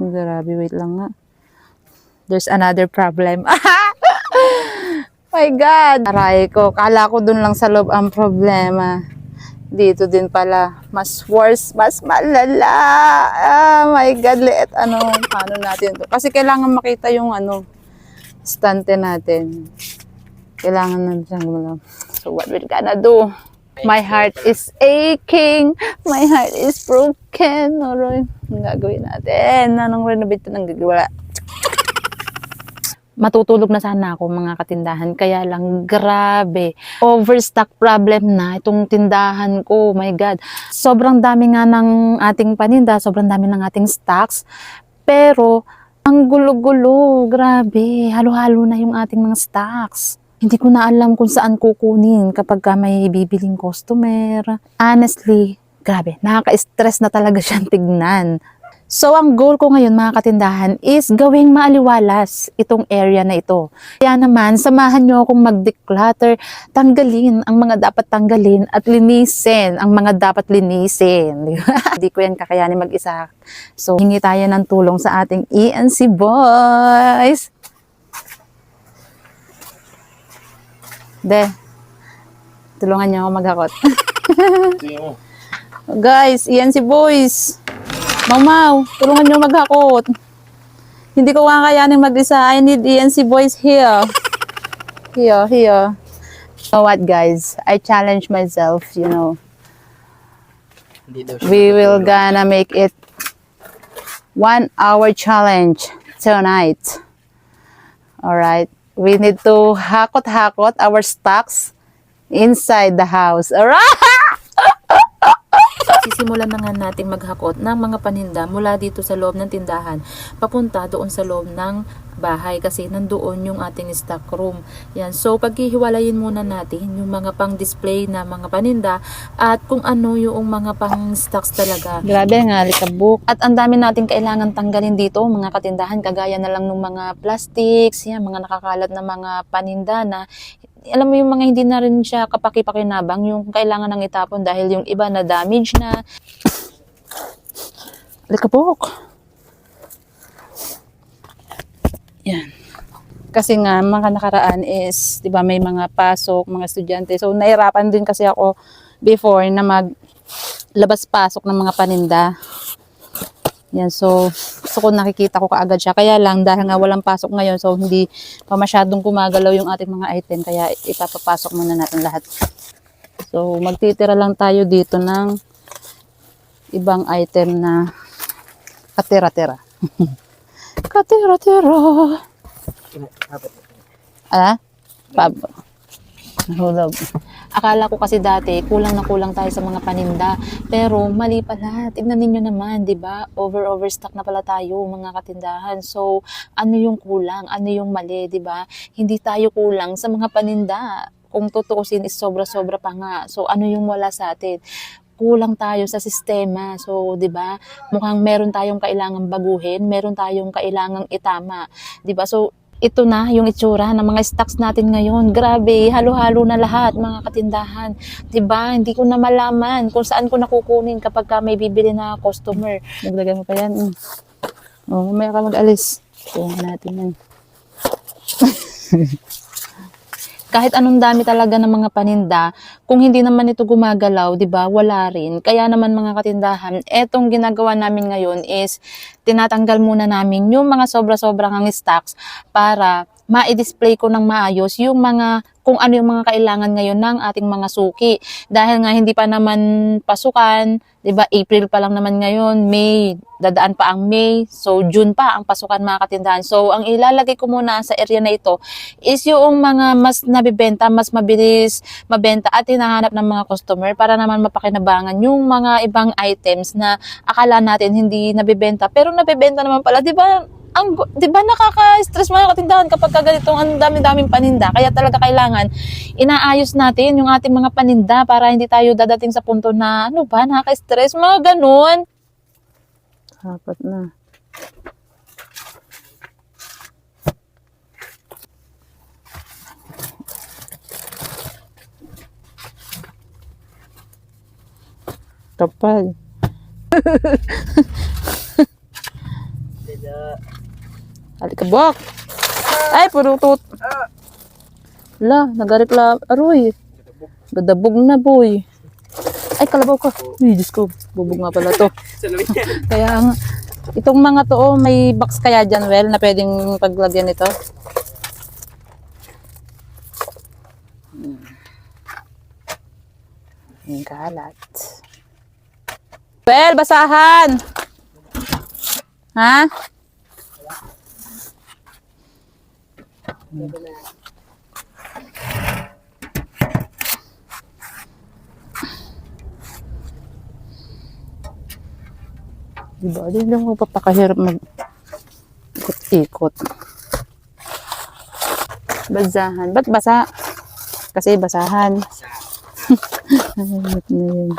Grabe, wait lang nga. There's another problem. My God! Aray ko, kala ko dun lang sa loob ang problema. Dito din pala, mas worse, mas malala. My God, paano natin to? Kasi kailangan makita yung stante natin. Kailangan natin. So what we're gonna do? My heart is aching. My heart is broken. Alright, ang gagawin natin? Anong renovate ng gagawa? Matutulog na sana ako mga katindahan. Kaya lang, grabe. Overstock problem na itong tindahan ko. My God. Sobrang dami nga ng ating paninda. Sobrang dami ng ating stocks. Pero, ang gulo-gulo. Grabe. Halo-halo na yung ating mga stocks. Hindi ko na alam kung saan kukunin kapag may bibiling customer. Honestly, grabe. Nakaka-stress na talaga siyang tignan. So, ang goal ko ngayon mga katindahan is gawing maaliwalas itong area na ito. Kaya naman, samahan nyo akong mag-declutter, tanggalin ang mga dapat tanggalin at linisin ang mga dapat linisin. Hindi ko yan kakayanin mag-isa. So, hingi tayo ng tulong sa ating ENC boys. Tulungan niyo ako maghakot. Guys, ENC boys. Mau, tulungan nyo maghakot. Hindi ko kakayanin mag-isa. I need ENC boys here. Here. You know what, guys? I challenge myself, We will gonna make it 1 hour challenge tonight. Alright. We need to hakot-hakot our stocks inside the house. Alright! Sisimulan na nga nating maghakot ng mga paninda mula dito sa loob ng tindahan papunta doon sa loob ng bahay kasi nandoon yung ating stock room. Yan. So, paghihiwalayin muna natin yung mga pang-display na mga paninda at kung ano yung mga pang-stocks talaga. Grabe nga, likabok. At ang dami natin kailangan tanggalin dito, mga katindahan, kagaya na lang ng mga plastics, yan, mga nakakalat na mga paninda na alam mo yung mga hindi na rin siya kapaki-pakinabang, yung kailangan nang itapon dahil yung iba na damage na. Likabok. Yan. Kasi nga, mga nakaraan is, di ba, may mga pasok, mga estudyante. So, nahirapan din kasi ako before na maglabas-pasok ng mga paninda. Yan, so kung nakikita ko kaagad siya. Kaya lang, dahil nga walang pasok ngayon, so hindi pa masyadong gumagalaw yung ating mga item. Kaya ipapapasok muna natin lahat. So, magtitira lang tayo dito ng ibang item na katira-tira. Katira-tira. Hulog. Akala ko kasi dati, kulang na kulang tayo sa mga paninda. Pero mali pala. Tignan ninyo naman, di ba? Overstock na pala tayo, mga katindahan. So, ano yung kulang? Ano yung mali, di ba? Hindi tayo kulang sa mga paninda. Kung tutuusin is sobra-sobra pa nga. So, ano yung wala sa atin? Kulang tayo sa sistema. So, 'di ba? Mukhang meron tayong kailangang baguhin, meron tayong kailangang itama, 'di ba? So, ito na yung itsura ng mga stocks natin ngayon. Grabe, halo-halo na lahat, mga katindahan. 'Di ba? Hindi ko na malaman kung saan ko nakukunin kapag may bibili na customer. Naglagay mo pa yan. Mamaya ka mag-alis. Kuha natin yan. Kahit anong dami talaga ng mga paninda, kung hindi naman ito gumagalaw, 'di ba? Wala rin. Kaya naman mga katindahan, etong ginagawa namin ngayon is tinatanggal muna namin yung mga sobra-sobrang stocks para ma-display ko ng maayos yung mga kung ano yung mga kailangan ngayon ng ating mga suki. Dahil nga hindi pa naman pasukan, 'di ba? April pa lang naman ngayon, May, dadaan pa ang May, so June pa ang pasukan, mga katindahan. So ang ilalagay ko muna sa area na ito is yung mga mas nabibenta, mas mabilis mabenta at hinahanap ng mga customer para naman mapakinabangan yung mga ibang items na akala natin hindi nabibenta pero nabibenta naman pala, 'di ba? Di ba nakaka-stress mga katindahan kapag ganitong ang dami-daming paninda. Kaya talaga kailangan inaayos natin yung ating mga paninda para hindi tayo dadating sa punto na ano ba, nakaka-stress, mga ganun. Dapat na. Kapag Alikabok. Ay, puro tut. La, nagarekla. Aroy. Gadabog na, boy. Ay, kalabaw ka. Uy, Diyos ko. Bubog nga pala to. Kaya nga. Itong mga to, oh, may box kaya dyan, well, na pwedeng paglagyan ito. Ang kalat. Well, basahan. Ha? Diba? Di lang mo papakahirap mag-ikot-ikot. Basahan. Ba't basa? Kasi basahan. Ayun na yun.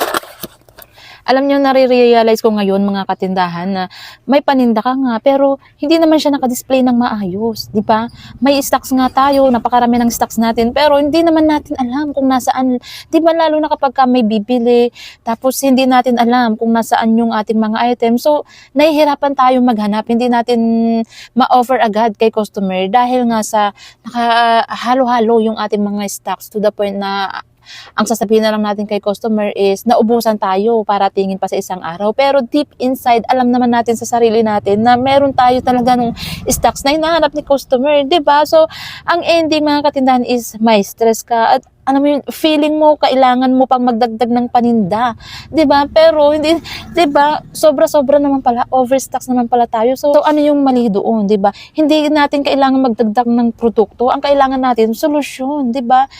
Alam nyo, nare-realize ko ngayon mga katindahan na may paninda ka nga pero hindi naman siya nakadisplay ng maayos, di ba? May stocks nga tayo, napakarami ng stocks natin pero hindi naman natin alam kung nasaan, di ba, lalo na kapag ka may bibili tapos hindi natin alam kung nasaan yung ating mga items. So, nahihirapan tayo maghanap, hindi natin ma-offer agad kay customer dahil nga sa nakahalo-halo yung ating mga stocks to the point na ang sasabihin na lang natin kay customer is naubusan tayo para tingin pa sa isang araw. Pero deep inside, alam naman natin sa sarili natin na meron tayo talaga nung stocks na hinahanap ni customer, 'di ba? So, ang ending mga katindahan is may stress ka at ano mo yun, feeling mo kailangan mo pang magdagdag ng paninda, 'di ba? Pero hindi, 'di ba? Sobra-sobra naman pala, overstocks naman pala tayo. So ano yung mali doon, 'di ba? Hindi natin kailangan magdagdag ng produkto, ang kailangan natin solusyon, 'di ba?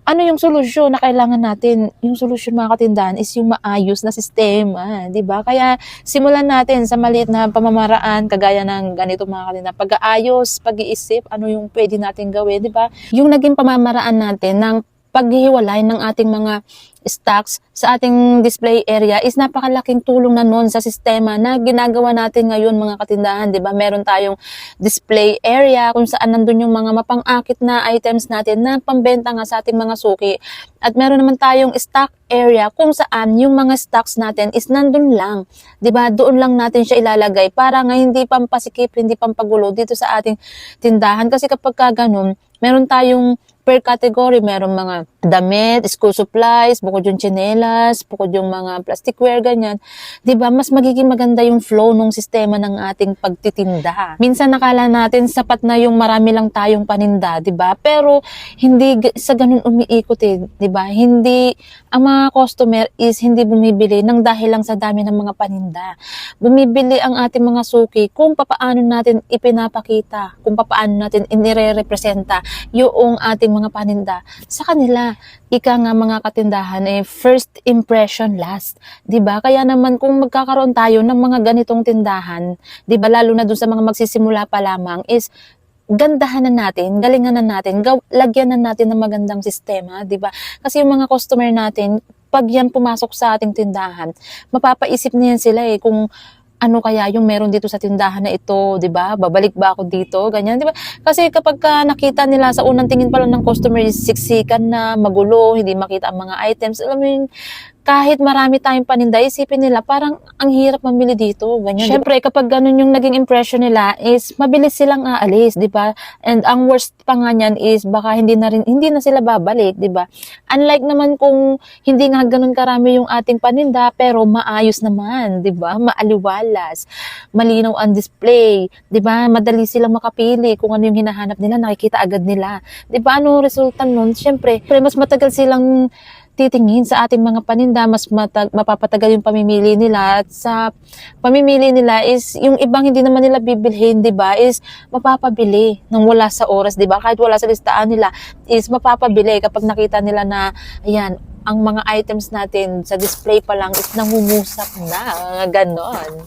Ano yung solusyon na kailangan natin? Yung solusyon mga katindahan is yung maayos na sistema, di ba? Kaya simulan natin sa maliit na pamamaraan, kagaya ng ganito mga katindahan. Pag-aayos, pag-iisip, ano yung pwede natin gawin, di ba? Yung naging pamamaraan natin ng paghihiwalay ng ating mga stocks sa ating display area is napakalaking tulong na nun sa sistema na ginagawa natin ngayon mga katindahan, di ba? Meron tayong display area kung saan nandun yung mga mapang-akit na items natin na pambenta nga sa ating mga suki. At meron naman tayong stock area kung saan yung mga stocks natin is nandun lang, di ba? Doon lang natin siya ilalagay para nga hindi pampasikip, hindi pampagulo dito sa ating tindahan. Kasi kapag ka ganun, meron tayong per category, meron mga damit, school supplies, bukod yung tsinelas, bukod yung mga plasticware, ganyan. 'Di ba? Mas magiging maganda yung flow ng sistema ng ating pagtitinda. Minsan nakala natin sapat na yung marami lang tayong paninda, 'di ba? Pero hindi sa ganun umiikot eh, 'di ba? Hindi ang mga customer is hindi bumibili ng dahil lang sa dami ng mga paninda. Bumibili ang ating mga suki kung papaano natin ipinapakita, kung papaano natin inirerepresenta yung ating mga paninda sa kanila. Ika nga mga katindahan first impression last, 'di ba? Kaya naman kung magkakaroon tayo ng mga ganitong tindahan, 'di ba, lalo na dun sa mga magsisimula pa lamang is gandahan na natin, galingan na natin, lagyan na natin ng magandang sistema, 'di ba? Kasi yung mga customer natin, pag yan pumasok sa ating tindahan, mapapaisip niyan sila kung ano kaya yung meron dito sa tindahan na ito, 'di ba? Babalik ba ako dito? Ganyan, 'di ba? Kasi kapag nakita nila sa unang tingin pa lang ng customer is siksikan na, magulo, hindi makita ang mga items. Alam mo yung kahit marami tayong paninda, isipin nila parang ang hirap mamili dito, ganyan. Syempre, kapag ganun yung naging impression nila is mabilis silang aalis, 'di ba? And ang worst pa nga niyan is baka hindi na sila babalik, 'di ba? Unlike naman kung hindi nga ganun karami yung ating paninda pero maayos naman, 'di ba? Maaliwalas, malinaw ang display, 'di ba? Madali silang makapili kung ano yung hinahanap nila, nakikita agad nila. 'Di ba? Ano resulta nun? Syempre, mas matagal silang titingin sa ating mga paninda, mas mapapatagal yung pamimili nila. At sa pamimili nila is yung ibang hindi naman nila bibilhin, 'di ba? Is mapapabili nang wala sa oras, 'di ba? Kahit wala sa listahan nila is mapapabili kapag nakita nila na ayan, ang mga items natin sa display pa lang is nangungusap na, ganon.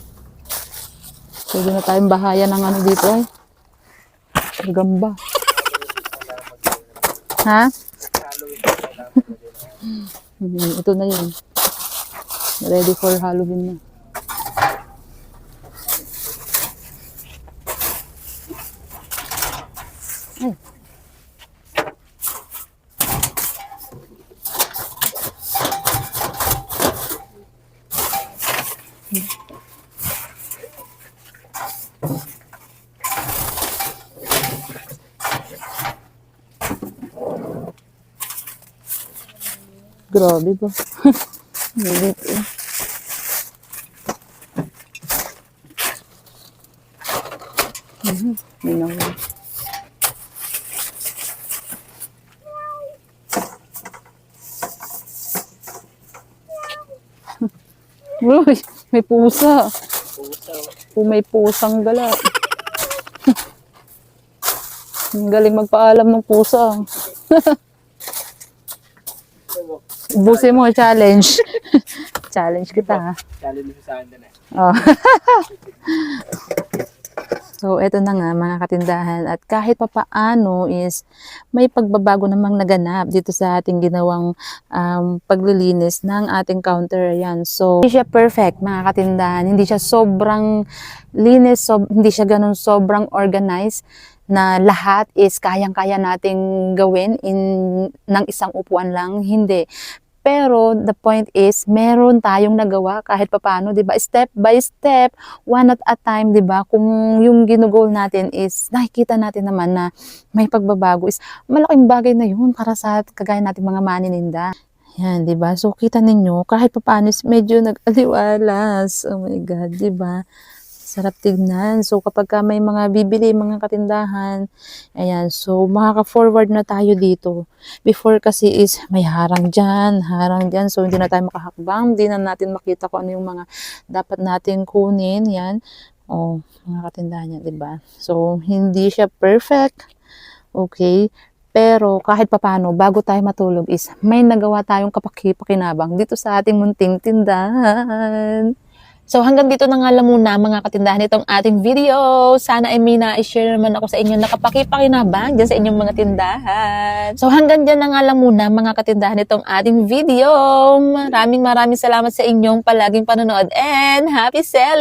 Pwede na tayong bahaya ng ano dito gamba. Ha? Ito na yun. Ready for Halloween na. Ay. Grabe ba? Galit eh. Minaw. Uy, may pusa. May pusang gala. Ang galing magpaalam ng pusa. Ubusin mo, challenge. Challenge kita ha. Challenge mo sa akin din eh. Oh. So, eto na nga mga katindahan at kahit papaano is may pagbabago namang naganap dito sa ating ginawang paglilinis ng ating counter. Yan. So, hindi siya perfect mga katindahan. Hindi siya sobrang linis, hindi siya ganun sobrang organized na lahat is kayang-kaya nating gawin ng isang upuan lang. Hindi. Pero the point is, meron tayong nagawa kahit papaano, 'di ba? Step by step, one at a time, 'di ba? Kung yung ginugol natin is nakikita natin naman na may pagbabago is malaking bagay na 'yun para sa kagaya nating mga manininda. Yan, 'di ba? So kita ninyo kahit papaano is medyo nag-aliwalas. Oh my God, 'di ba? Sarap tignan. So, kapag ka may mga bibili, mga katindahan, ayan, so, makaka-forward na tayo dito. Before kasi is, may harang dyan, so, hindi na tayo makahakbang, hindi na natin makita kung ano yung mga dapat natin kunin, yan. O, mga katindahan yan, diba? So, hindi siya perfect, okay, pero kahit papano, bago tayo matulog is, may nagawa tayong kapaki-pakinabang dito sa ating munting tindahan. So hanggang dito na nga lang muna mga katindahan itong ating video. Sana ay may na-share naman ako sa inyo na kapakipakinabang dyan sa inyong mga tindahan. So hanggang dyan na nga lang muna mga katindahan itong ating video. Maraming salamat sa inyong palaging panonood and happy selling!